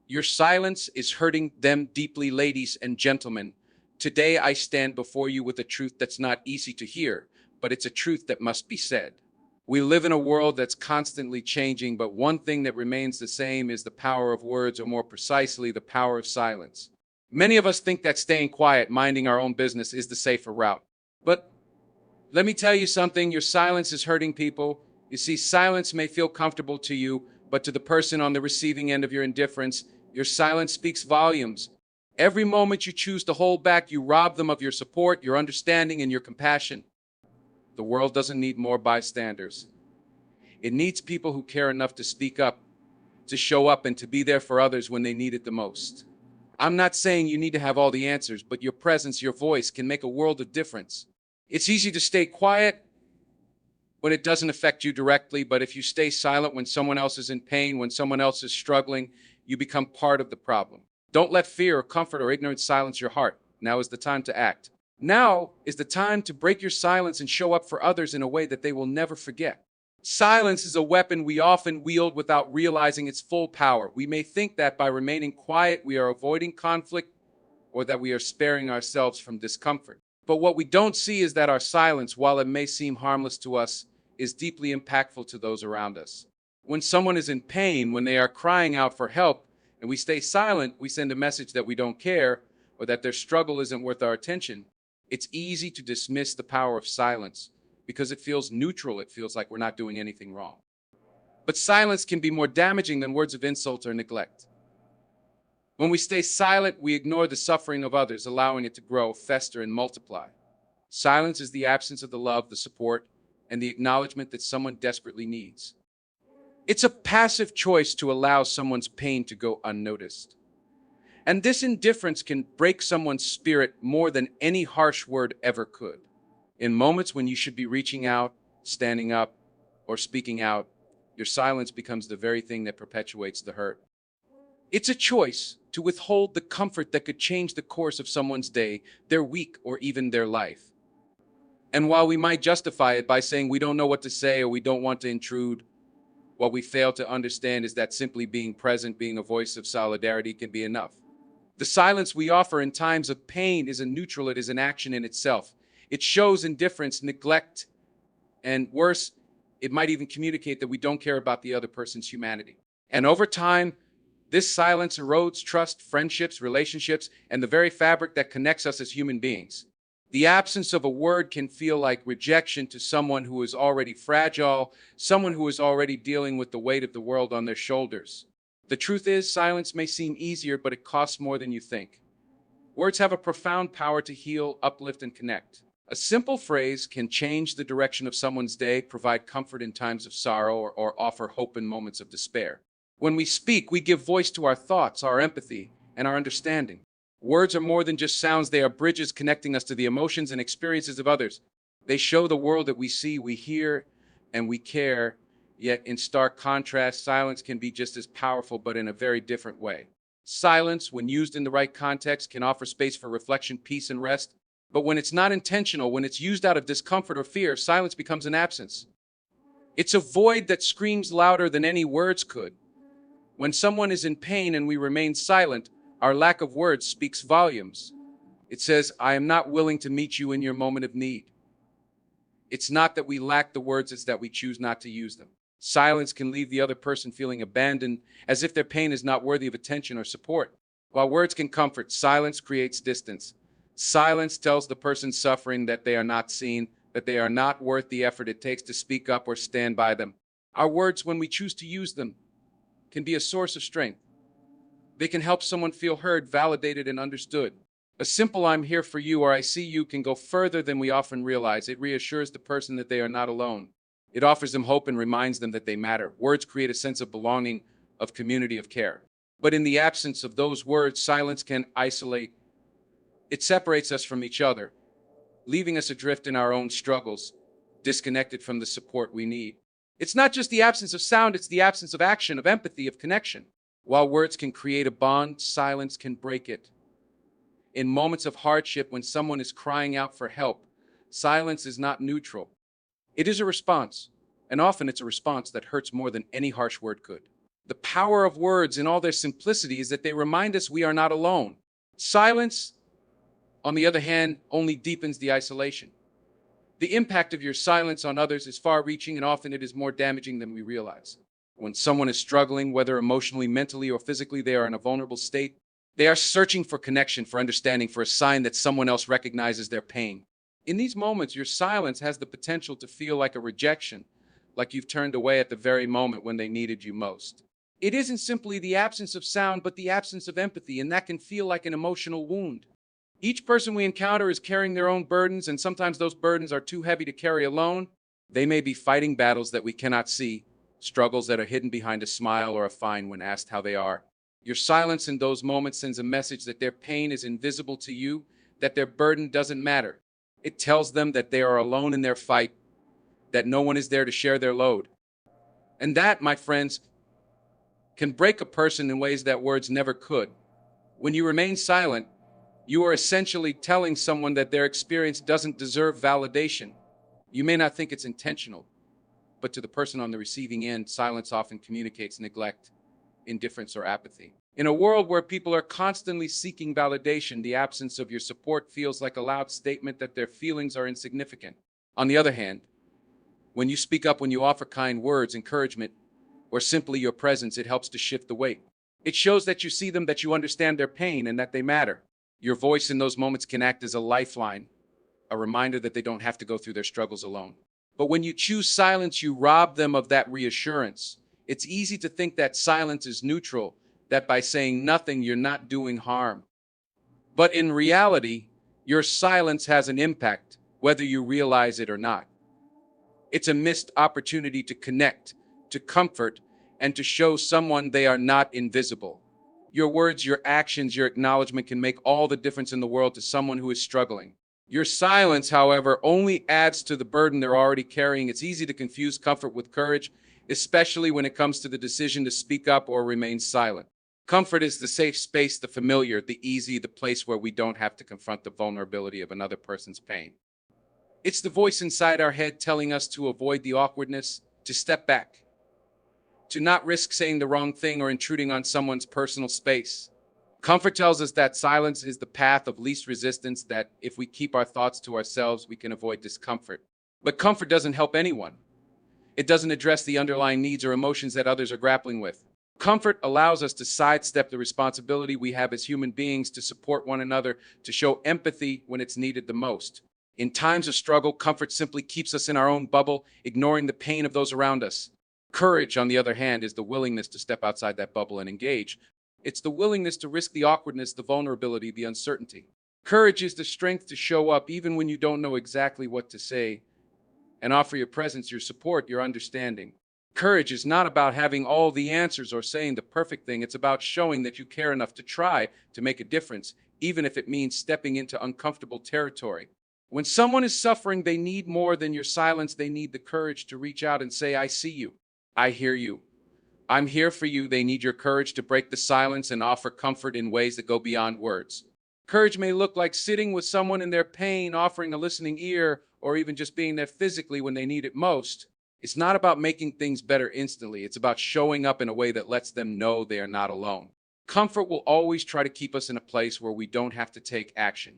Your silence is hurting them deeply, ladies and gentlemen. Today I stand before you with a truth that's not easy to hear, but it's a truth that must be said. We live in a world that's constantly changing, but one thing that remains the same is the power of words, or more precisely, the power of silence. Many of us think that staying quiet, minding our own business, is the safer route. But let me tell you something, your silence is hurting people. You see, silence may feel comfortable to you, but to the person on the receiving end of your indifference, your silence speaks volumes. Every moment you choose to hold back, you rob them of your support, your understanding, and your compassion. The world doesn't need more bystanders. It needs people who care enough to speak up, to show up, and to be there for others when they need it the most. I'm not saying you need to have all the answers, but your presence, your voice can make a world of difference. It's easy to stay quiet when it doesn't affect you directly, but if you stay silent when someone else is in pain, when someone else is struggling, you become part of the problem. Don't let fear or comfort or ignorance silence your heart. Now is the time to act. Now is the time to break your silence and show up for others in a way that they will never forget. Silence is a weapon we often wield without realizing its full power. We may think that by remaining quiet, we are avoiding conflict or that we are sparing ourselves from discomfort. But what we don't see is that our silence, while it may seem harmless to us, is deeply impactful to those around us. When someone is in pain, when they are crying out for help, and we stay silent, we send a message that we don't care or that their struggle isn't worth our attention. It's easy to dismiss the power of silence because it feels neutral. It feels like we're not doing anything wrong. But silence can be more damaging than words of insult or neglect. When we stay silent, we ignore the suffering of others, allowing it to grow, fester, and multiply. Silence is the absence of the love, the support, and the acknowledgement that someone desperately needs. It's a passive choice to allow someone's pain to go unnoticed. And this indifference can break someone's spirit more than any harsh word ever could. In moments when you should be reaching out, standing up, or speaking out, your silence becomes the very thing that perpetuates the hurt. It's a choice to withhold the comfort that could change the course of someone's day, their week, or even their life. And while we might justify it by saying we don't know what to say or we don't want to intrude, what we fail to understand is that simply being present, being a voice of solidarity, can be enough. The silence we offer in times of pain isn't neutral, it is an action in itself. It shows indifference, neglect, and worse, it might even communicate that we don't care about the other person's humanity. And over time, this silence erodes trust, friendships, relationships, and the very fabric that connects us as human beings. The absence of a word can feel like rejection to someone who is already fragile, someone who is already dealing with the weight of the world on their shoulders. The truth is, silence may seem easier, but it costs more than you think. Words have a profound power to heal, uplift, and connect. A simple phrase can change the direction of someone's day, provide comfort in times of sorrow, or offer hope in moments of despair. When we speak, we give voice to our thoughts, our empathy, and our understanding. Words are more than just sounds, they are bridges connecting us to the emotions and experiences of others. They show the world that we see, we hear, and we care. Yet, in stark contrast, silence can be just as powerful, but in a very different way. Silence, when used in the right context, can offer space for reflection, peace, and rest. But when it's not intentional, when it's used out of discomfort or fear, silence becomes an absence. It's a void that screams louder than any words could. When someone is in pain and we remain silent, our lack of words speaks volumes. It says, I am not willing to meet you in your moment of need. It's not that we lack the words, it's that we choose not to use them. Silence can leave the other person feeling abandoned, as if their pain is not worthy of attention or support. While words can comfort, silence creates distance. Silence tells the person suffering that they are not seen, that they are not worth the effort it takes to speak up or stand by them. Our words, when we choose to use them, can be a source of strength. They can help someone feel heard, validated, and understood. A simple "I'm here for you" or "I see you" can go further than we often realize. It reassures the person that they are not alone. It offers them hope and reminds them that they matter. Words create a sense of belonging, of community, of care. But in the absence of those words, silence can isolate. It separates us from each other, leaving us adrift in our own struggles, disconnected from the support we need. It's not just the absence of sound, it's the absence of action, of empathy, of connection. While words can create a bond, silence can break it. In moments of hardship, when someone is crying out for help, silence is not neutral. It is a response, and often it's a response that hurts more than any harsh word could. The power of words in all their simplicity is that they remind us we are not alone. Silence, on the other hand, only deepens the isolation. The impact of your silence on others is far-reaching, and often it is more damaging than we realize. When someone is struggling, whether emotionally, mentally, or physically, they are in a vulnerable state. They are searching for connection, for understanding, for a sign that someone else recognizes their pain. In these moments, your silence has the potential to feel like a rejection, like you've turned away at the very moment when they needed you most. It isn't simply the absence of sound, but the absence of empathy, and that can feel like an emotional wound. Each person we encounter is carrying their own burdens, and sometimes those burdens are too heavy to carry alone. They may be fighting battles that we cannot see, struggles that are hidden behind a smile or a fine when asked how they are. Your silence in those moments sends a message that their pain is invisible to you, that their burden doesn't matter. It tells them that they are alone in their fight, that no one is there to share their load. And that, my friends, can break a person in ways that words never could. When you remain silent, you are essentially telling someone that their experience doesn't deserve validation. You may not think it's intentional, but to the person on the receiving end, silence often communicates neglect, indifference, or apathy. In a world where people are constantly seeking validation, the absence of your support feels like a loud statement that their feelings are insignificant. On the other hand, when you speak up, when you offer kind words, encouragement, or simply your presence, it helps to shift the weight. It shows that you see them, that you understand their pain, and that they matter. Your voice in those moments can act as a lifeline, a reminder that they don't have to go through their struggles alone. But when you choose silence, you rob them of that reassurance. It's easy to think that silence is neutral, that by saying nothing, you're not doing harm. But in reality, your silence has an impact, whether you realize it or not. It's a missed opportunity to connect, to comfort, and to show someone they are not invisible. Your words, your actions, your acknowledgement can make all the difference in the world to someone who is struggling. Your silence, however, only adds to the burden they're already carrying. It's easy to confuse comfort with courage, especially when it comes to the decision to speak up or remain silent. Comfort is the safe space, the familiar, the easy, the place where we don't have to confront the vulnerability of another person's pain. It's the voice inside our head telling us to avoid the awkwardness, to step back, to not risk saying the wrong thing or intruding on someone's personal space. Comfort tells us that silence is the path of least resistance, that if we keep our thoughts to ourselves, we can avoid discomfort. But comfort doesn't help anyone. It doesn't address the underlying needs or emotions that others are grappling with. Comfort allows us to sidestep the responsibility we have as human beings to support one another, to show empathy when it's needed the most. In times of struggle, comfort simply keeps us in our own bubble, ignoring the pain of those around us. Courage, on the other hand, is the willingness to step outside that bubble and engage. It's the willingness to risk the awkwardness, the vulnerability, the uncertainty. Courage is the strength to show up even when you don't know exactly what to say, and offer your presence, your support, your understanding. Courage is not about having all the answers or saying the perfect thing. It's about showing that you care enough to try to make a difference, even if it means stepping into uncomfortable territory. When someone is suffering, they need more than your silence. They need the courage to reach out and say, I see you. I hear you. I'm here for you. They need your courage to break the silence and offer comfort in ways that go beyond words. Courage may look like sitting with someone in their pain, offering a listening ear, or even just being there physically when they need it most. It's not about making things better instantly. It's about showing up in a way that lets them know they are not alone. Comfort will always try to keep us in a place where we don't have to take action,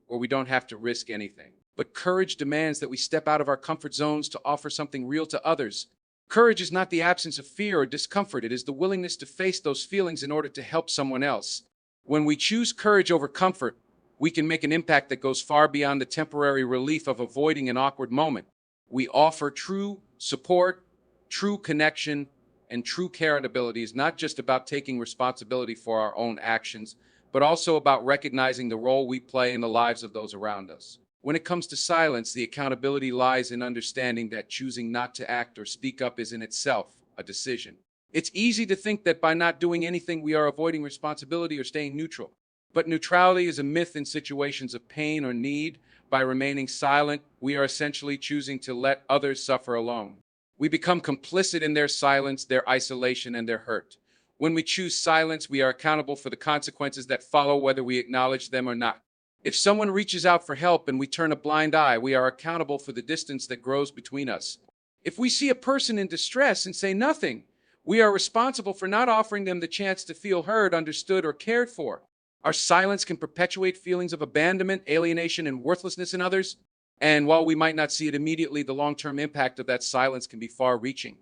where we don't have to risk anything. But courage demands that we step out of our comfort zones to offer something real to others. Courage is not the absence of fear or discomfort. It is the willingness to face those feelings in order to help someone else. When we choose courage over comfort, we can make an impact that goes far beyond the temporary relief of avoiding an awkward moment. We offer true support, true connection, and true care. And ability is not just about taking responsibility for our own actions, but also about recognizing the role we play in the lives of those around us. When it comes to silence, the accountability lies in understanding that choosing not to act or speak up is in itself a decision. It's easy to think that by not doing anything, we are avoiding responsibility or staying neutral. But neutrality is a myth in situations of pain or need. By remaining silent, we are essentially choosing to let others suffer alone. We become complicit in their silence, their isolation, and their hurt. When we choose silence, we are accountable for the consequences that follow, whether we acknowledge them or not. If someone reaches out for help and we turn a blind eye, we are accountable for the distance that grows between us. If we see a person in distress and say nothing, We are responsible for not offering them the chance to feel heard, understood, or cared for. Our silence can perpetuate feelings of abandonment, alienation, and worthlessness in others. And while we might not see it immediately, the long-term impact of that silence can be far-reaching.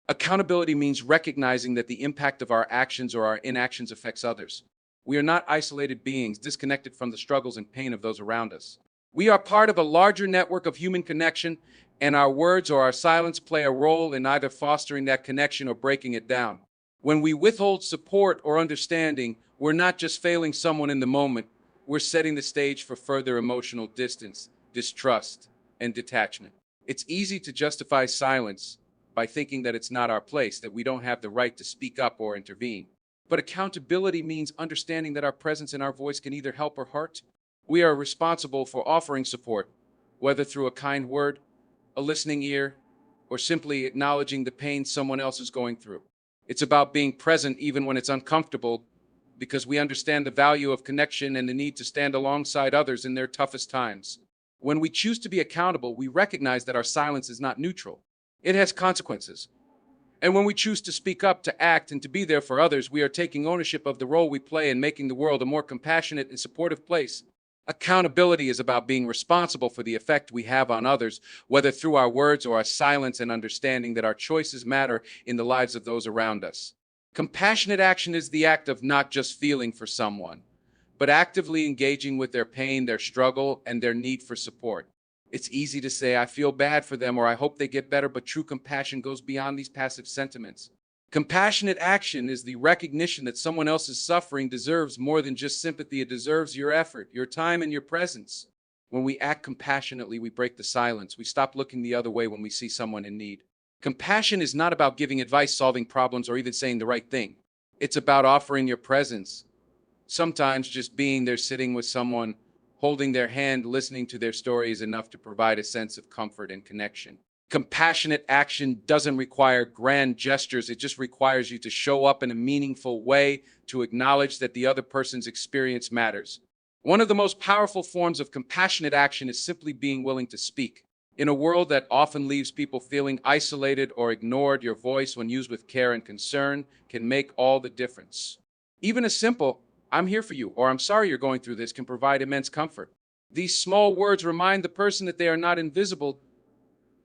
Accountability means recognizing that the impact of our actions or our inactions affects others. We are not isolated beings, disconnected from the struggles and pain of those around us. We are part of a larger network of human connection, and our words or our silence play a role in either fostering that connection or breaking it down. When we withhold support or understanding, we're not just failing someone in the moment, we're setting the stage for further emotional distance, distrust, and detachment. It's easy to justify silence by thinking that it's not our place, that we don't have the right to speak up or intervene. But accountability means understanding that our presence and our voice can either help or hurt. We are responsible for offering support, whether through a kind word, a listening ear, or simply acknowledging the pain someone else is going through. It's about being present even when it's uncomfortable, because we understand the value of connection and the need to stand alongside others in their toughest times. When we choose to be accountable, we recognize that our silence is not neutral. It has consequences. And when we choose to speak up, to act, and to be there for others, we are taking ownership of the role we play in making the world a more compassionate and supportive place. Accountability is about being responsible for the effect we have on others, whether through our words or our silence, and understanding that our choices matter in the lives of those around us. Compassionate action is the act of not just feeling for someone, but actively engaging with their pain, their struggle, and their need for support. It's easy to say, I feel bad for them, or I hope they get better, but true compassion goes beyond these passive sentiments. Compassionate action is the recognition that someone else's suffering deserves more than just sympathy. It deserves your effort, your time, and your presence. When we act compassionately, we break the silence. We stop looking the other way when we see someone in need. Compassion is not about giving advice, solving problems, or even saying the right thing. It's about offering your presence. Sometimes just being there, sitting with someone, holding their hand, listening to their story is enough to provide a sense of comfort and connection. Compassionate action doesn't require grand gestures. It just requires you to show up in a meaningful way, to acknowledge that the other person's experience matters. One of the most powerful forms of compassionate action is simply being willing to speak. In a world that often leaves people feeling isolated or ignored, your voice, when used with care and concern, can make all the difference. Even a simple, I'm here for you, or I'm sorry you're going through this, can provide immense comfort. These small words remind the person that they are not invisible,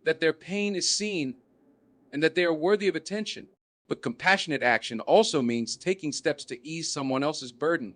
that their pain is seen, and that they are worthy of attention. But compassionate action also means taking steps to ease someone else's burden,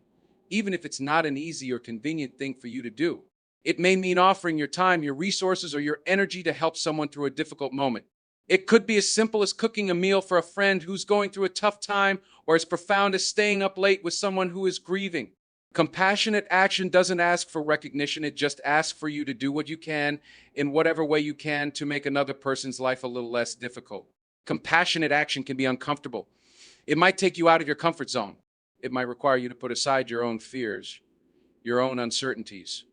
even if it's not an easy or convenient thing for you to do. It may mean offering your time, your resources, or your energy to help someone through a difficult moment. It could be as simple as cooking a meal for a friend who's going through a tough time, or as profound as staying up late with someone who is grieving. Compassionate action doesn't ask for recognition, it just asks for you to do what you can, in whatever way you can, to make another person's life a little less difficult. Compassionate action can be uncomfortable. It might take you out of your comfort zone. It might require you to put aside your own fears, your own uncertainties,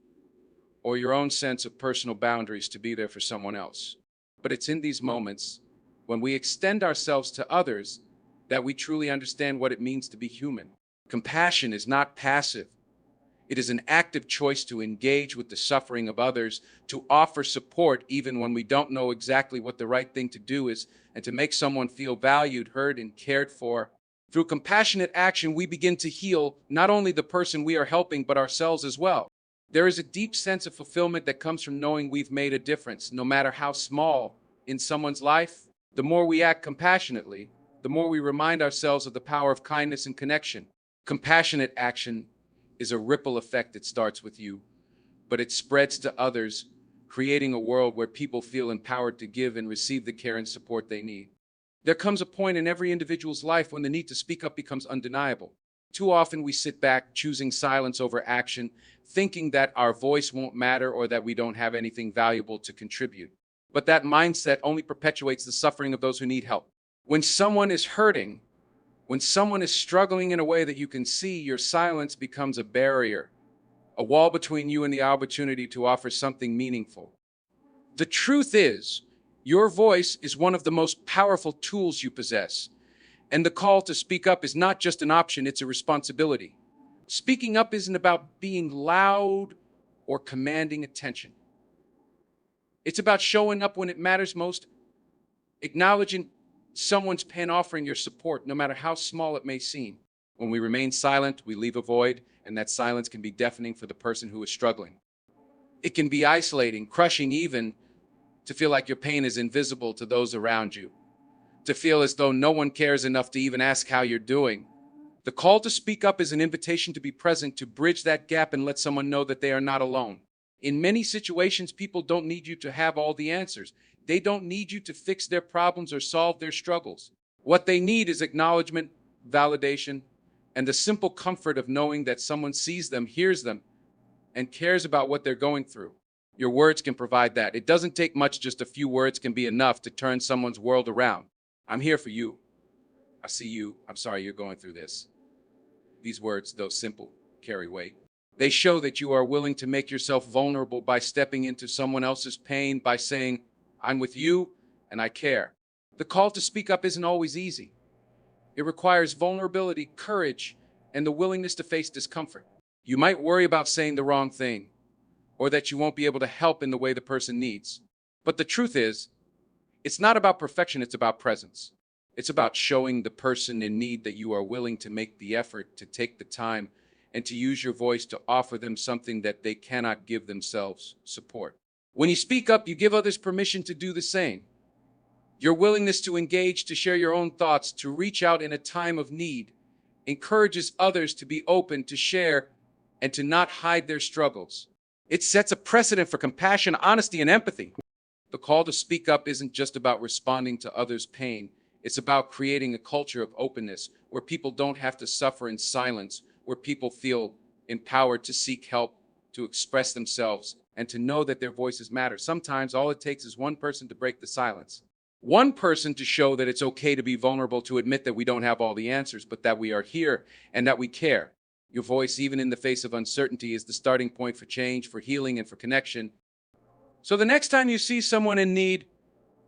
or your own sense of personal boundaries to be there for someone else. But it's in these moments, when we extend ourselves to others, that we truly understand what it means to be human. Compassion is not passive. It is an active choice to engage with the suffering of others, to offer support even when we don't know exactly what the right thing to do is, and to make someone feel valued, heard, and cared for. Through compassionate action, we begin to heal not only the person we are helping, but ourselves as well. There is a deep sense of fulfillment that comes from knowing we've made a difference, no matter how small, in someone's life. The more we act compassionately, the more we remind ourselves of the power of kindness and connection. Compassionate action is a ripple effect that starts with you, but it spreads to others, creating a world where people feel empowered to give and receive the care and support they need. There comes a point in every individual's life when the need to speak up becomes undeniable. Too often we sit back, choosing silence over action, thinking that our voice won't matter or that we don't have anything valuable to contribute. But that mindset only perpetuates the suffering of those who need help. When someone is hurting, when someone is struggling in a way that you can see, your silence becomes a barrier, a wall between you and the opportunity to offer something meaningful. The truth is, your voice is one of the most powerful tools you possess, and the call to speak up is not just an option, it's a responsibility. Speaking up isn't about being loud or commanding attention. It's about showing up when it matters most, acknowledging someone's pain, offering your support, no matter how small it may seem. When we remain silent, we leave a void, and that silence can be deafening for the person who is struggling. It can be isolating, crushing even, to feel like your pain is invisible to those around you, to feel as though no one cares enough to even ask how you're doing. The call to speak up is an invitation to be present, to bridge that gap and let someone know that they are not alone. In many situations, people don't need you to have all the answers. They don't need you to fix their problems or solve their struggles. What they need is acknowledgement, validation, and the simple comfort of knowing that someone sees them, hears them, and cares about what they're going through. Your words can provide that. It doesn't take much, just a few words can be enough to turn someone's world around. I'm here for you. I see you. I'm sorry you're going through this. These words, though simple, carry weight. They show that you are willing to make yourself vulnerable by stepping into someone else's pain, by saying, I'm with you and I care. The call to speak up isn't always easy. It requires vulnerability, courage, and the willingness to face discomfort. You might worry about saying the wrong thing, or that you won't be able to help in the way the person needs. But the truth is, it's not about perfection, it's about presence. It's about showing the person in need that you are willing to make the effort, to take the time, and to use your voice to offer them something that they cannot give themselves: support. When you speak up, you give others permission to do the same. Your willingness to engage, to share your own thoughts, to reach out in a time of need, encourages others to be open, to share, and to not hide their struggles. It sets a precedent for compassion, honesty, and empathy. The call to speak up isn't just about responding to others' pain. It's about creating a culture of openness where people don't have to suffer in silence, where people feel empowered to seek help, to express themselves, and to know that their voices matter. Sometimes all it takes is one person to break the silence. One person to show that it's okay to be vulnerable, to admit that we don't have all the answers, but that we are here and that we care. Your voice, even in the face of uncertainty, is the starting point for change, for healing, and for connection. So the next time you see someone in need,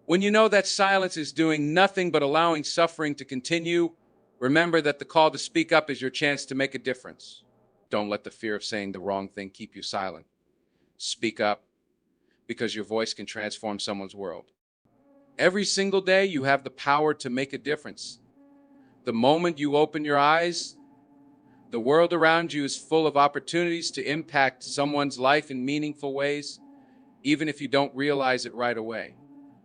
when you know that silence is doing nothing but allowing suffering to continue, remember that the call to speak up is your chance to make a difference. Don't let the fear of saying the wrong thing keep you silent. Speak up, because your voice can transform someone's world. Every single day, you have the power to make a difference. The moment you open your eyes, the world around you is full of opportunities to impact someone's life in meaningful ways, even if you don't realize it right away.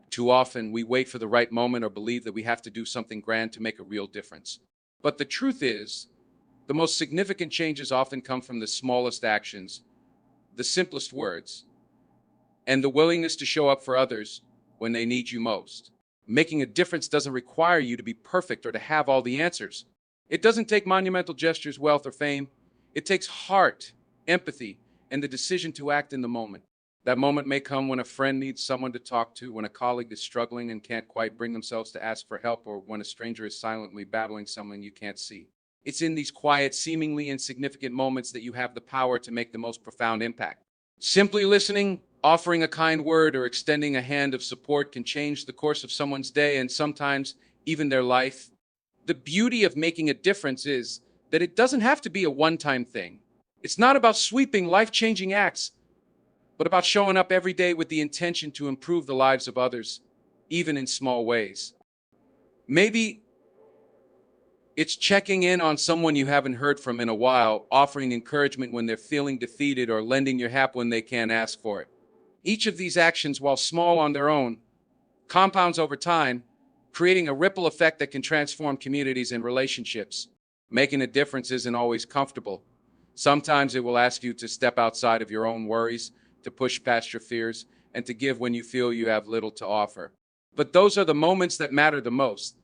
Too often, we wait for the right moment or believe that we have to do something grand to make a real difference. But the truth is, the most significant changes often come from the smallest actions, the simplest words, and the willingness to show up for others when they need you most. Making a difference doesn't require you to be perfect or to have all the answers. It doesn't take monumental gestures, wealth, or fame. It takes heart, empathy, and the decision to act in the moment. That moment may come when a friend needs someone to talk to, when a colleague is struggling and can't quite bring themselves to ask for help, or when a stranger is silently battling someone you can't see. It's in these quiet, seemingly insignificant moments that you have the power to make the most profound impact. Simply listening, offering a kind word, or extending a hand of support can change the course of someone's day and sometimes even their life. The beauty of making a difference is that it doesn't have to be a one-time thing. It's not about sweeping, life-changing acts, but about showing up every day with the intention to improve the lives of others, even in small ways. Maybe it's checking in on someone you haven't heard from in a while, offering encouragement when they're feeling defeated, or lending your hand when they can't ask for it. Each of these actions, while small on their own, compounds over time, creating a ripple effect that can transform communities and relationships. Making a difference isn't always comfortable. Sometimes it will ask you to step outside of your own worries, to push past your fears, and to give when you feel you have little to offer. But those are the moments that matter the most.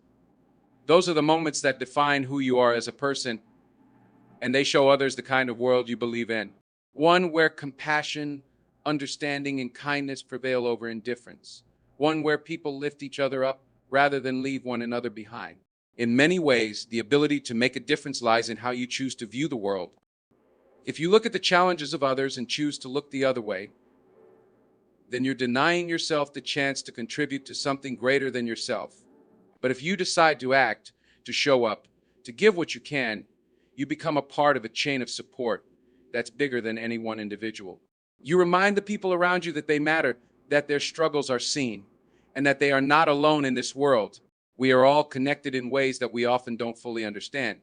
Those are the moments that define who you are as a person, and they show others the kind of world you believe in. One where compassion, understanding, and kindness prevail over indifference. One where people lift each other up rather than leave one another behind. In many ways, the ability to make a difference lies in how you choose to view the world. If you look at the challenges of others and choose to look the other way, then you're denying yourself the chance to contribute to something greater than yourself. But if you decide to act, to show up, to give what you can, you become a part of a chain of support that's bigger than any one individual. You remind the people around you that they matter, that their struggles are seen, and that they are not alone in this world. We are all connected in ways that we often don't fully understand.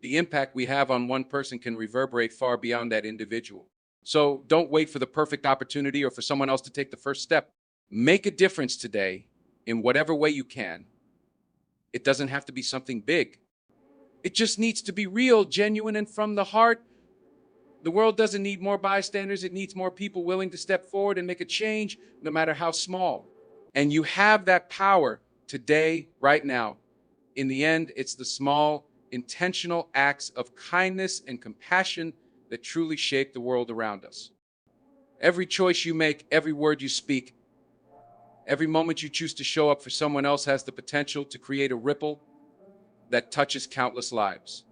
The impact we have on one person can reverberate far beyond that individual. So don't wait for the perfect opportunity or for someone else to take the first step. Make a difference today in whatever way you can. It doesn't have to be something big. It just needs to be real, genuine, and from the heart. The world doesn't need more bystanders. It needs more people willing to step forward and make a change, no matter how small. And you have that power today, right now. In the end, it's the small, intentional acts of kindness and compassion that truly shape the world around us. Every choice you make, every word you speak, every moment you choose to show up for someone else has the potential to create a ripple that touches countless lives.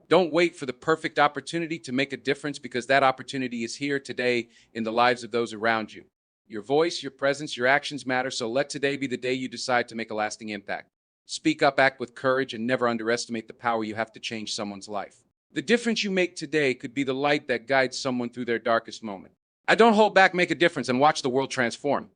Don't wait for the perfect opportunity to make a difference, because that opportunity is here today in the lives of those around you. Your voice, your presence, your actions matter, so let today be the day you decide to make a lasting impact. Speak up, act with courage, and never underestimate the power you have to change someone's life. The difference you make today could be the light that guides someone through their darkest moment. I don't hold back, make a difference, and watch the world transform.